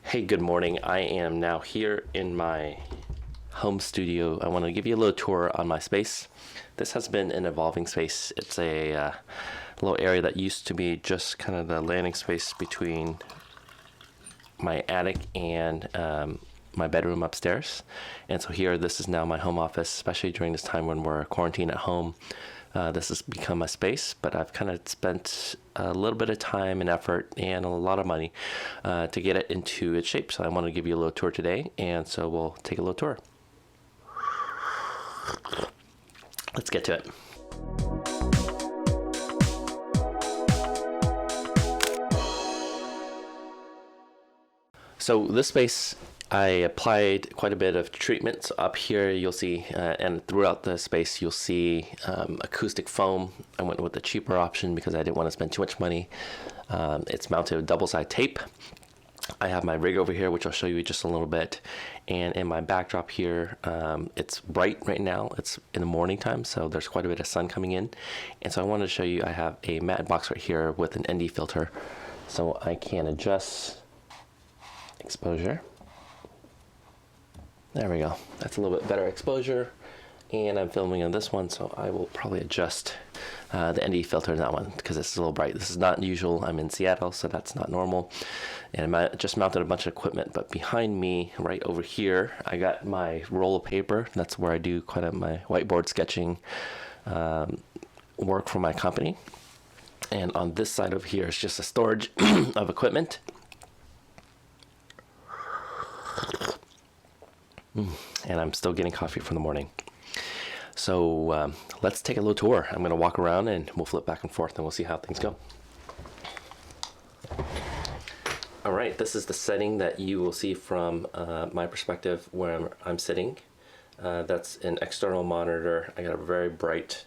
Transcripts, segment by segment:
Hey, good morning. I am now here in my home studio. I want to give you a little tour on my space. This has been an evolving space. It's a little area that used to be just kind of the landing space between my attic and my bedroom upstairs. And so here, this is now my home office, especially during this time when we're quarantined at home. This has become my space, but I've kind of spent a little bit of time and effort and a lot of money to get it into its shape. So I want to give you a little tour today, and so we'll take a little tour. Let's get to it. So this space, I applied quite a bit of treatments. Up here you'll see, and throughout the space you'll see acoustic foam. I went with the cheaper option because I didn't want to spend too much money. It's mounted with double-side tape. I have my rig over here, which I'll show you just a little bit. And in my backdrop here, it's bright right now. It's in the morning time, so there's quite a bit of sun coming in. And so I wanted to show you, I have a matte box right here with an ND filter. So I can adjust exposure. There we go. That's a little bit better exposure. And I'm filming on this one, so I will probably adjust the ND filter in that one because it's a little bright. This is not usual. I'm in Seattle, so that's not normal. And I just mounted a bunch of equipment, but behind me, right over here, I got my roll of paper. That's where I do quite a my whiteboard sketching work for my company. And on this side over here is just a storage of equipment. And I'm still getting coffee from the morning. So let's take a little tour. I'm going to walk around and we'll flip back and forth and we'll see how things go. All right, this is the setting that you will see from my perspective where I'm sitting. That's an external monitor. I got a very bright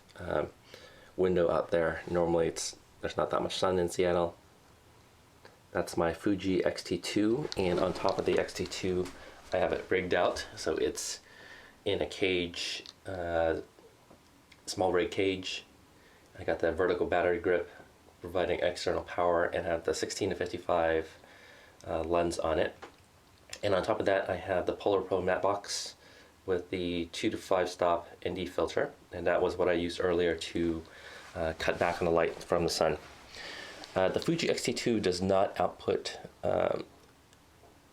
window out there. Normally there's not that much sun in Seattle. That's my Fuji X-T2, and on top of the X-T2 I have it rigged out, so it's in a cage, small rig cage. I got the vertical battery grip providing external power, and have the 16 to 55 lens on it. And on top of that I have the Polar Pro matte box with the 2 to 5 stop ND filter, and that was what I used earlier to cut back on the light from the sun. The Fuji X-T2 does not output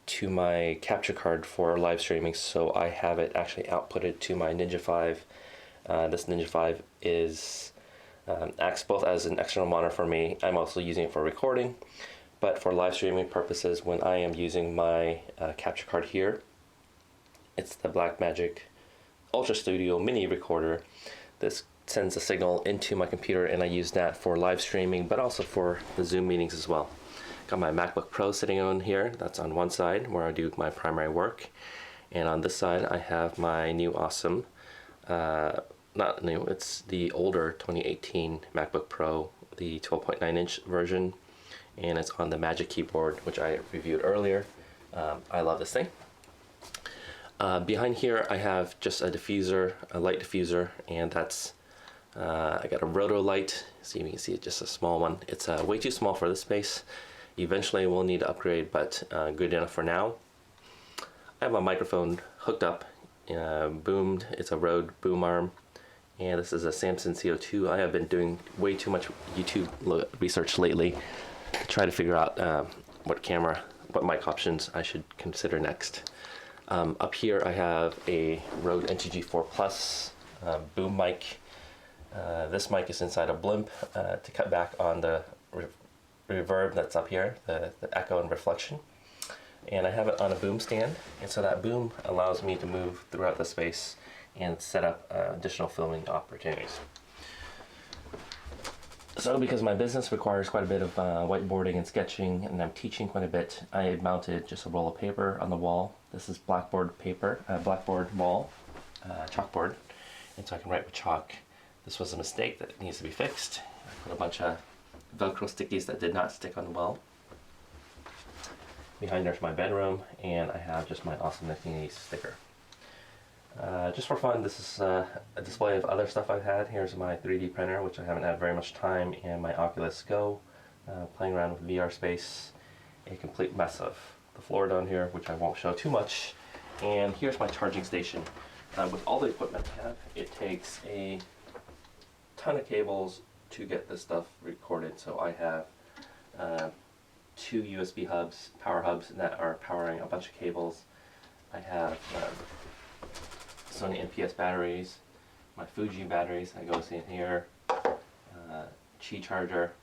to my capture card for live streaming, so I have it actually outputted to my Ninja 5. This Ninja 5 acts both as an external monitor for me. I'm also using it for recording, but for live streaming purposes, when I am using my capture card here, it's the BlackMagic UltraStudio Mini recorder. This sends a signal into my computer, and I use that for live streaming, but also for the Zoom meetings as well. Got my MacBook Pro sitting on here. That's on one side where I do my primary work, and on this side I have my new awesome, not new, it's the older 2018 MacBook Pro, the 12.9-inch version, and it's on the Magic keyboard, which I reviewed earlier. I love this thing. Behind here I have just a diffuser, a light diffuser, and that's I got a Rotolight, so you can see it's just a small one. It's way too small for this space. Eventually we'll need to upgrade, but good enough for now. I have my microphone hooked up, boomed. It's a Rode boom arm, and this is a Samson CO2. I have been doing way too much YouTube research lately to try to figure out what mic options I should consider next. Up here I have a Rode NTG 4 Plus boom mic. This mic is inside a blimp to cut back on the reverb that's up here, the echo and reflection. And I have it on a boom stand, and so that boom allows me to move throughout the space and set up additional filming opportunities. So because my business requires quite a bit of whiteboarding and sketching, and I'm teaching quite a bit, I mounted just a roll of paper on the wall. This is blackboard paper, blackboard wall, chalkboard, and so I can write with chalk. This was a mistake that needs to be fixed. I put a bunch of Velcro stickies that did not stick on well. Behind there's my bedroom, and I have just my Awesome 1980s sticker. Just for fun, this is a display of other stuff I've had. Here's my 3D printer, which I haven't had very much time, and my Oculus Go, playing around with VR space. A complete mess of the floor down here, which I won't show too much. And here's my charging station. With all the equipment I have, it takes a ton of cables to get this stuff recorded. So I have 2 USB hubs, power hubs, that are powering a bunch of cables. I have Sony NPS batteries, my Fuji batteries that goes in here, Qi charger.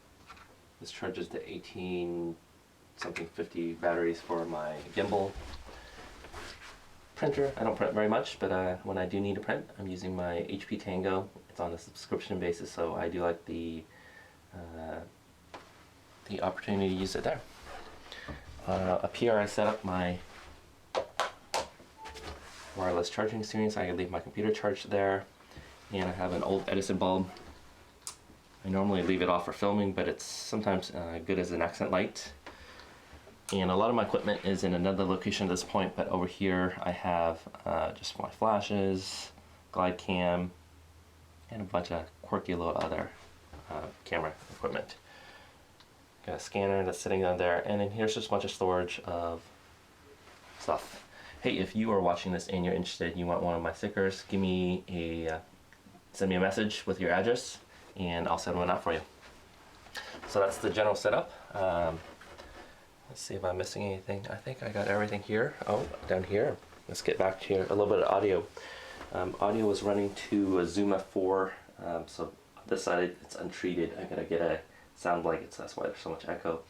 This charges the 18-something-50 batteries for my gimbal. Printer, I don't print very much, but when I do need to print, I'm using my HP Tango. It's on a subscription basis, so I do like the opportunity to use it there. Up here I set up my wireless charging screen, so I can leave my computer charged there. And I have an old Edison bulb. I normally leave it off for filming, but it's sometimes good as an accent light. And a lot of my equipment is in another location at this point, but over here I have just my flashes, glide cam, and a bunch of quirky little other camera equipment. Got a scanner that's sitting down there, and then here's just a bunch of storage of stuff. Hey, if you are watching this and you're interested and you want one of my stickers, give me send me a message with your address, and I'll send one out for you. So that's the general setup. Let's see if I'm missing anything. I think I got everything here. Oh, down here. Let's get back to a little bit of audio. Audio is running to a Zoom F4, so this side it's untreated. I gotta get a sound blankets, that's why there's so much echo.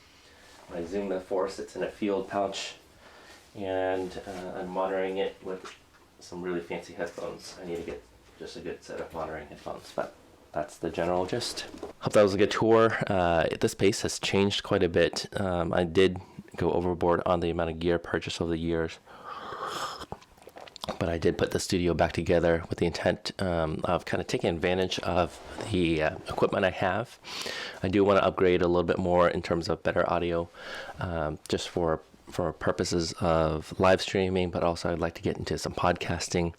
My Zoom F4 sits in a field pouch, and I'm monitoring it with some really fancy headphones. I need to get just a good set of monitoring headphones, but that's the general gist. Hope that was a good tour. This space has changed quite a bit. I did go overboard on the amount of gear purchased over the years, but I did put the studio back together with the intent of kind of taking advantage of the equipment I have. I do want to upgrade a little bit more in terms of better audio, just for purposes of live streaming, but also I'd like to get into some podcasting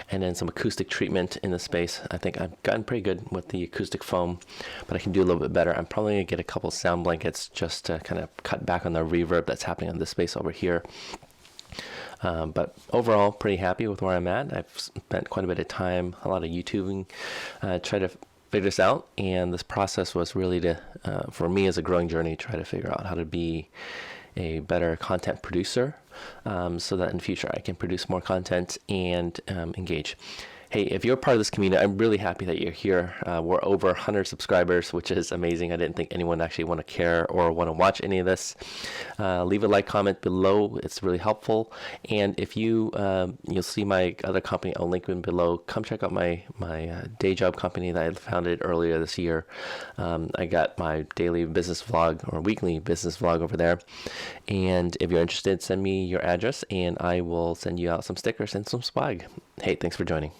and then some acoustic treatment in the space. I think I've gotten pretty good with the acoustic foam, but I can do a little bit better. I'm probably going to get a couple sound blankets just to kind of cut back on the reverb that's happening on this space over here. But overall, pretty happy with where I'm at. I've spent quite a bit of time, a lot of YouTubing, try to figure this out, and this process was really to, for me as a growing journey, try to figure out how to be a better content producer, so that in the future I can produce more content and engage. Hey, if you're part of this community, I'm really happy that you're here. We're over 100 subscribers, which is amazing. I didn't think anyone actually want to care or want to watch any of this. Leave a like, comment below. It's really helpful. And if you'll see my other company, I'll link them below. Come check out my day job company that I founded earlier this year. I got my daily business vlog or weekly business vlog over there. And if you're interested, send me your address and I will send you out some stickers and some swag. Hey, thanks for joining.